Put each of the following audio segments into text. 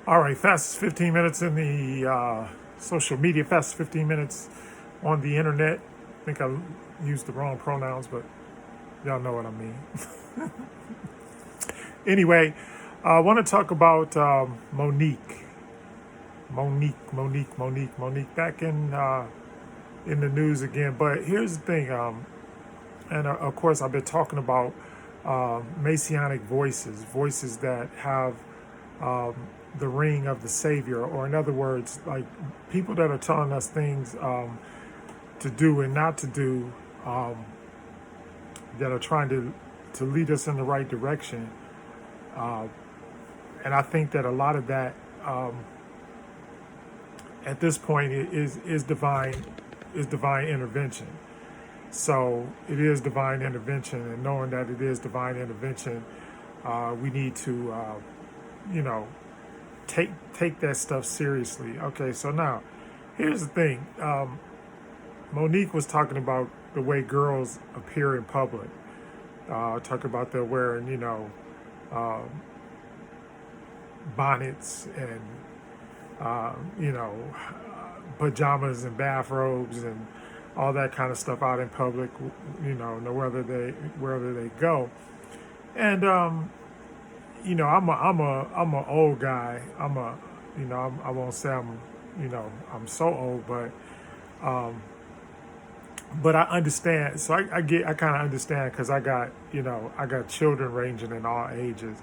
All right, fastest 15 minutes in the social media, fastest 15 minutes on the internet. I think I used the wrong pronouns, but y'all know what I mean. Anyway, I want to talk about Monique. Monique, back in the news again. But here's the thing, and of course, I've been talking about Messianic voices that have the ring of the Savior, or in other words, like people that are telling us things to do and not to do, that are trying to lead us in the right direction. And I think that a lot of that at this point is divine intervention. So it is divine intervention, and knowing that it is divine intervention, we need to, you know, take that stuff seriously. Okay, so now here's the thing. Monique was talking about the way girls appear in public. Talk about they're wearing, um, bonnets and pajamas and bathrobes and all that kind of stuff out in public. Wherever they go. And I'm a old guy. I won't say I'm so old, but I understand. So I kind of understand, because I got children ranging in all ages,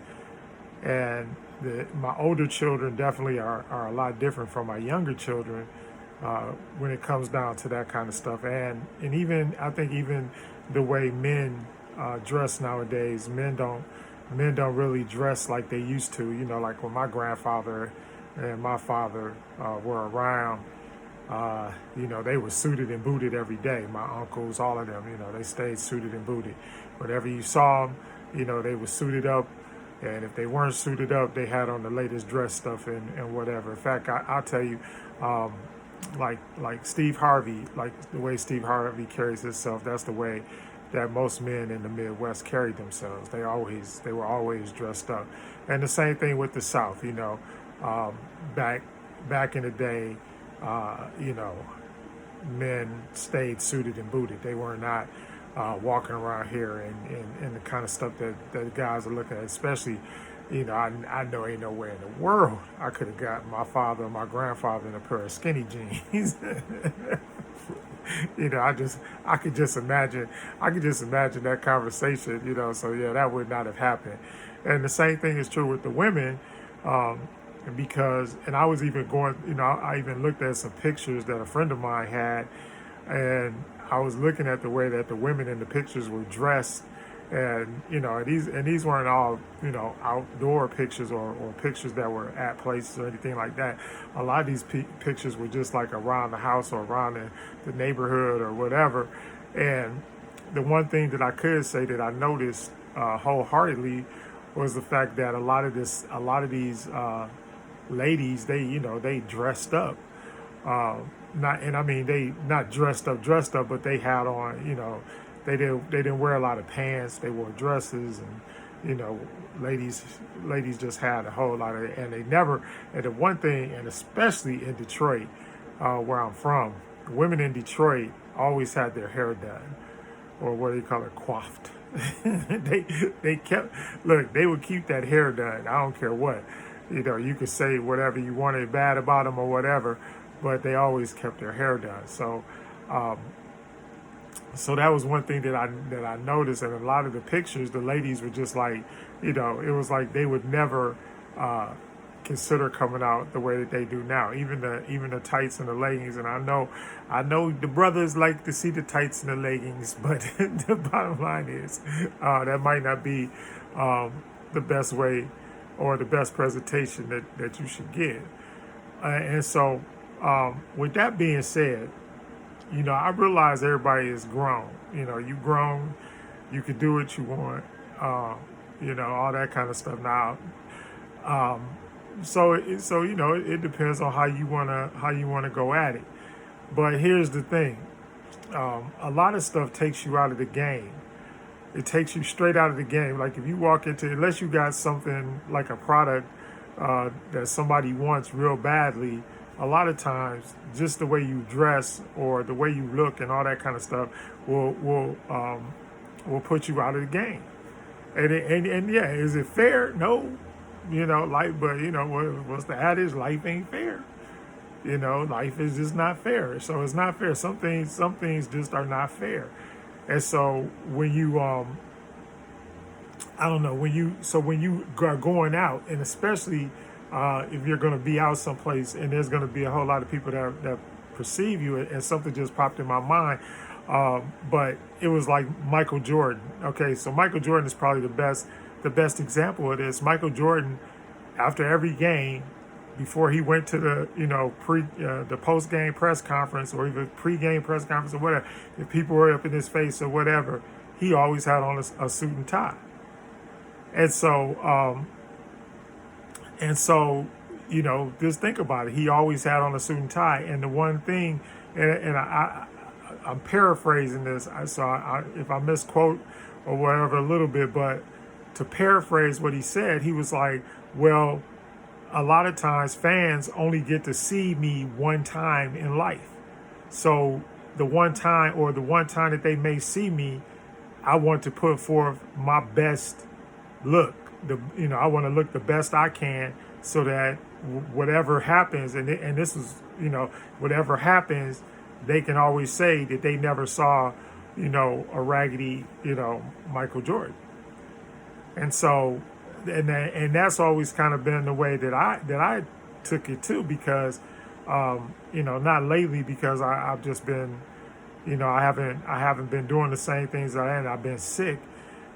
and my older children definitely are a lot different from my younger children when it comes down to that kind of stuff, and even I think even the way men dress nowadays, men don't really dress like they used to. Like when my grandfather and my father were around. They were suited and booted every day. My uncles, all of them, they stayed suited and booted. Whenever you saw them, they were suited up. And if they weren't suited up, they had on the latest dress stuff and whatever. In fact, I'll tell you, like Steve Harvey, like the way Steve Harvey carries himself, that's the way that most men in the Midwest carried themselves. They were always dressed up. And the same thing with the South, back in the day. Men stayed suited and booted. They were not walking around here and the kind of stuff that guys are looking at, especially, I know ain't nowhere in the world I could have got my father or my grandfather in a pair of skinny jeans. I could just imagine that conversation, so yeah, that would not have happened. And the same thing is true with the women. And I was even going, I even looked at some pictures that a friend of mine had, and I was looking at the way that the women in the pictures were dressed, and these weren't all outdoor pictures or pictures that were at places or anything like that. A lot of these pictures were just like around the house or around the neighborhood or whatever. And the one thing that I could say that I noticed wholeheartedly was the fact that a lot of these ladies, they dressed up, they not dressed up, but they had on, they didn't wear a lot of pants. They wore dresses, and ladies just had a whole lot of, and the one thing, and especially in Detroit, where I'm from, women in Detroit always had their hair done, or what do you call it, coiffed. They would keep that hair done. I don't care what. You could say whatever you wanted bad about them or whatever, but they always kept their hair done. So that was one thing that I noticed. And a lot of the pictures, the ladies were just like, it was like they would never consider coming out the way that they do now. Even the tights and the leggings. And I know the brothers like to see the tights and the leggings, but the bottom line is that might not be the best way or the best presentation that you should get. And so with that being said, I realize everybody is grown. You grown, you can do what you want, all that kind of stuff now. It depends on how you wanna go at it. But here's the thing: a lot of stuff takes you out of the game. It takes you straight out of the game. Like if you walk into, unless you got something like a product that somebody wants real badly, a lot of times just the way you dress or the way you look and all that kind of stuff will put you out of the game. And yeah, is it fair? No, life. But what's the adage? Life ain't fair. Life is just not fair. So it's not fair. Some things just are not fair. And so when you I don't know, when you are going out, and especially if you're going to be out someplace and there's going to be a whole lot of people that perceive you, and something just popped in my mind. But it was like Michael Jordan. Okay, so Michael Jordan is probably the best example of this. Michael Jordan, after every game, before he went to the the post game press conference or even pre game press conference or whatever, if people were up in his face or whatever, he always had on a suit and tie. And so, just think about it. He always had on a suit and tie. And the one thing, and I'm paraphrasing this, so if I misquote or whatever a little bit, but to paraphrase what he said, he was like, well, a lot of times fans only get to see me one time in life. So the one time that they may see me, I want to put forth my best look. I want to look the best I can so that whatever happens, and this is, whatever happens, they can always say that they never saw, a raggedy, Michael Jordan. And so, and that's always kind of been the way that I took it too, because, not lately, because I've just been, I haven't been doing the same things I've been sick,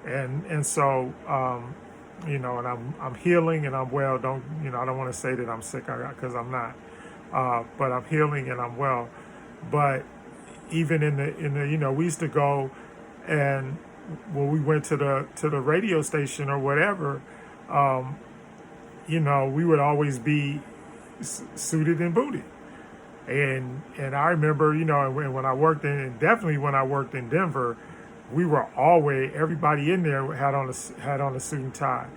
and so, and I'm healing and I'm well. I don't want to say that I'm sick because I'm not, but I'm healing and I'm well. But even in the we used to go, and when we went to the radio station or whatever, we would always be suited and booted. And I remember, when I worked definitely when I worked in Denver, we were always, everybody in there had on a suit and tie.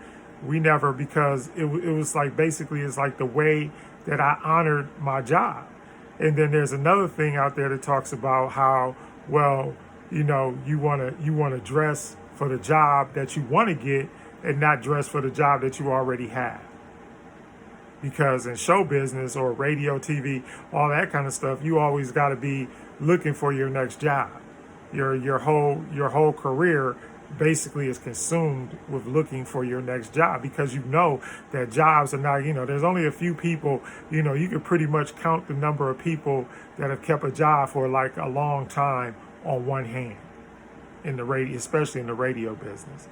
We never, because it was like, basically it's like the way that I honored my job. And then there's another thing out there that talks about how, well, you want to dress for the job that you want to get and not dress for the job that you already have. Because in show business or radio, TV, all that kind of stuff, you always got to be looking for your next job. Your whole career basically is consumed with looking for your next job, because that jobs are not, there's only a few people, you can pretty much count the number of people that have kept a job for like a long time on one hand in the radio, especially in the radio business.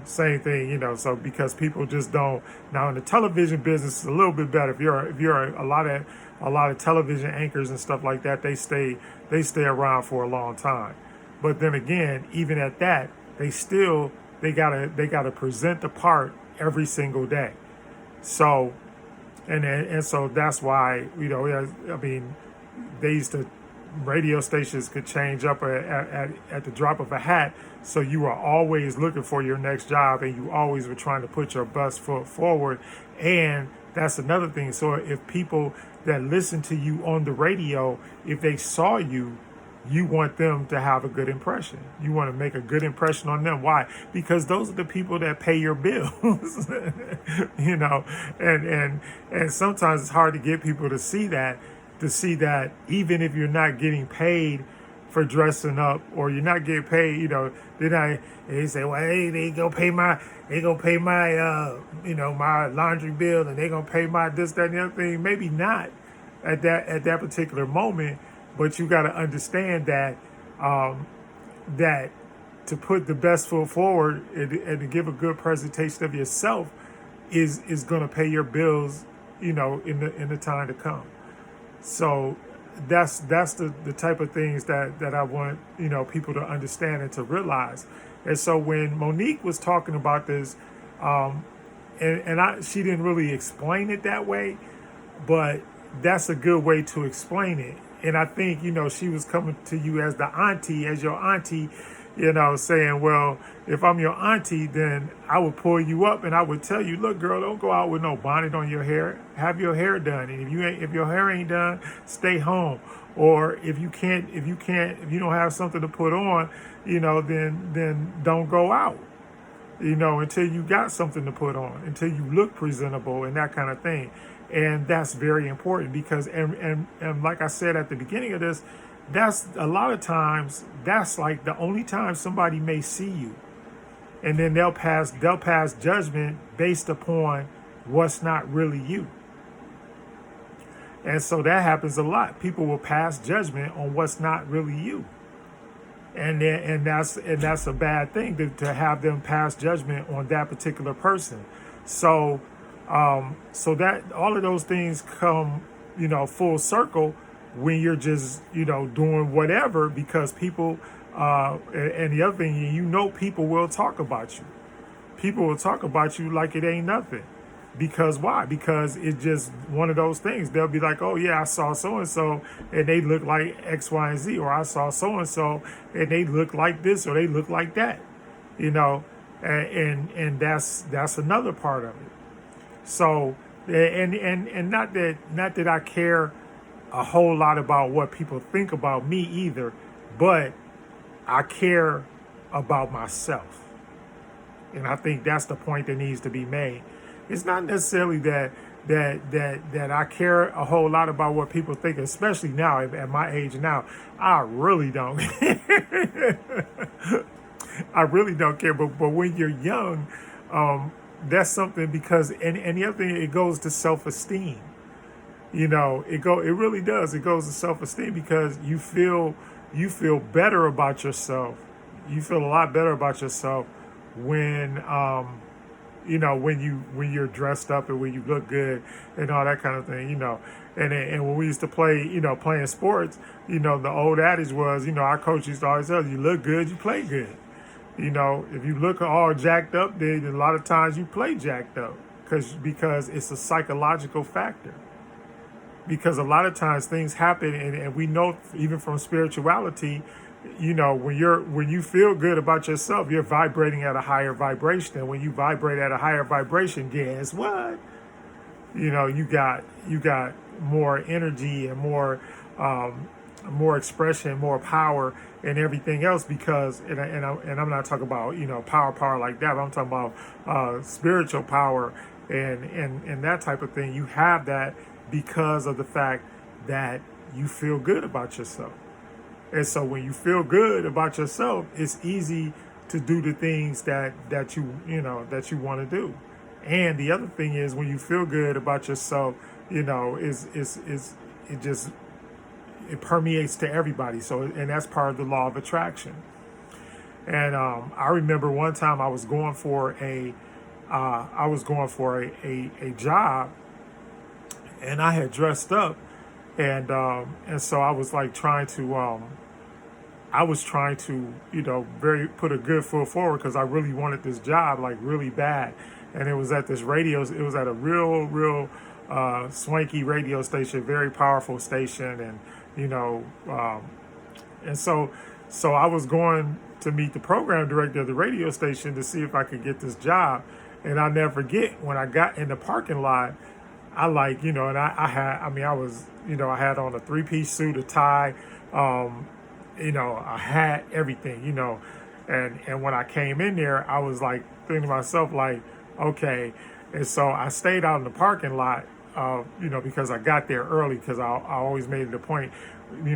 Same thing, so because people just don't. Now in the television business, it's a little bit better. If you're a lot of television anchors and stuff like that, they stay around for a long time. But then again, even at that, they gotta present the part every single day. So, and so that's why, they used to, radio stations could change up at the drop of a hat. So you are always looking for your next job, and you always were trying to put your best foot forward. And that's another thing. So if people that listen to you on the radio, if they saw you, you want them to have a good impression. You want to make a good impression on them. Why? Because those are the people that pay your bills. And sometimes it's hard to get people to see that even if you're not getting paid for dressing up, or you're not getting paid, they say, well, hey, they gonna pay my my laundry bill, and they gonna pay my this, that, and the other thing. Maybe not at that particular moment, but you got to understand that that to put the best foot forward and to give a good presentation of yourself is going to pay your bills, in the time to come. So that's the type of things that I want, people to understand and to realize. And so when Monique was talking about this, she didn't really explain it that way, but that's a good way to explain it. And I think, she was coming to you as your auntie, saying, well, if I'm your auntie, then I would pull you up and I would tell you, look, girl, don't go out with no bonnet on your hair. Have your hair done. And if your hair ain't done, stay home. Or if you don't have something to put on, then don't go out, until you got something to put on, until you look presentable and that kind of thing. And that's very important because, and like I said at the beginning of this, that's a lot of times, that's like the only time somebody may see you. And then they'll pass judgment based upon what's not really you. And so that happens a lot. People will pass judgment on what's not really you. And that's a bad thing to have them pass judgment on that particular person. So that all of those things come, full circle when you're just, doing whatever, because people, and the other thing, people will talk about you. People will talk about you like it ain't nothing. Because why? Because it's just one of those things. They'll be like, oh yeah, I saw so-and-so and they look like X, Y, and Z, or I saw so-and-so and they look like this or they look like that, and that's another part of it. So, and not that I care a whole lot about what people think about me either, but I care about myself. And I think that's the point that needs to be made. It's not necessarily that I care a whole lot about what people think, especially now at my age now. I really don't. I really don't care. But when you're young, that's something, because and the other thing, it goes to self-esteem. It really does. It goes to self-esteem because you feel better about yourself. You feel a lot better about yourself when when you're dressed up and when you look good and all that kind of thing, and when we used to play, playing sports, the old adage was, our coach used to always tell you look good, you play good. If you look all jacked up, then a lot of times you play jacked up because it's a psychological factor. Because a lot of times things happen, and we know even from spirituality, when you feel good about yourself, you're vibrating at a higher vibration. And when you vibrate at a higher vibration, guess what? You got more energy and more expression, more power, and everything else. Because and I'm not talking about power like that. But I'm talking about spiritual power and that type of thing. You have that because of the fact that you feel good about yourself. And so when you feel good about yourself, it's easy to do the things that you want to do. And the other thing is, when you feel good about yourself, it permeates to everybody. So, and that's part of the law of attraction. And I remember one time I was going for a job, and I had dressed up, and so I was like trying to put a good foot forward, because I really wanted this job, like really bad. And it was at this it was at a real swanky radio station, very powerful station. And and so I was going to meet the program director of the radio station to see if I could get this job. And I'll never forget, when I got in the parking lot, I I had on a 3-piece suit, a tie, a hat, everything, and when I came in there, I was like thinking to myself, like, okay. And so I stayed out in the parking lot, because I got there early, because I always made it a point,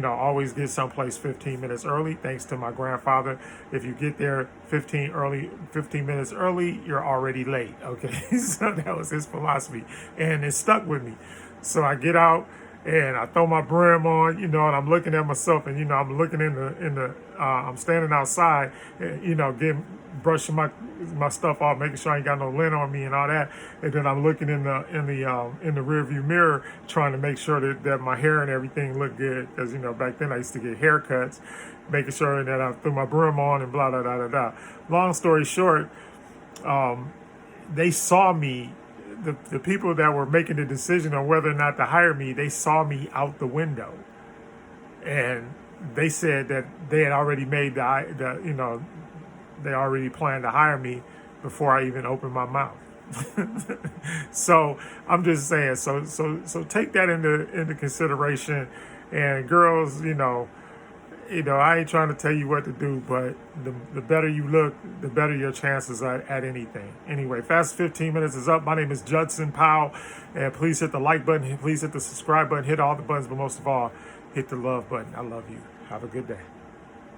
always get someplace 15 minutes early, thanks to my grandfather. If you get there 15 minutes early, you're already late. Okay. So that was his philosophy, and it stuck with me. So I get out and I throw my brim on, and I'm looking at myself, and I'm looking I'm standing outside, brushing my stuff off, making sure I ain't got no lint on me and all that. And then I'm looking in the rear view mirror, trying to make sure that my hair and everything looked good, because back then I used to get haircuts, making sure that I threw my brim on and blah blah blah blah blah. Long story short, they saw me. The people that were making the decision on whether or not to hire me, they saw me out the window. And they said that they had already made they already planned to hire me before I even opened my mouth. So I'm just saying, so take that into consideration. And girls, I ain't trying to tell you what to do, but the better you look, the better your chances are at anything. Anyway, Fast 15 Minutes is up. My name is Judson Powell, and please hit the like button, please hit the subscribe button, hit all the buttons, but most of all, hit the love button. I love you. Have a good day.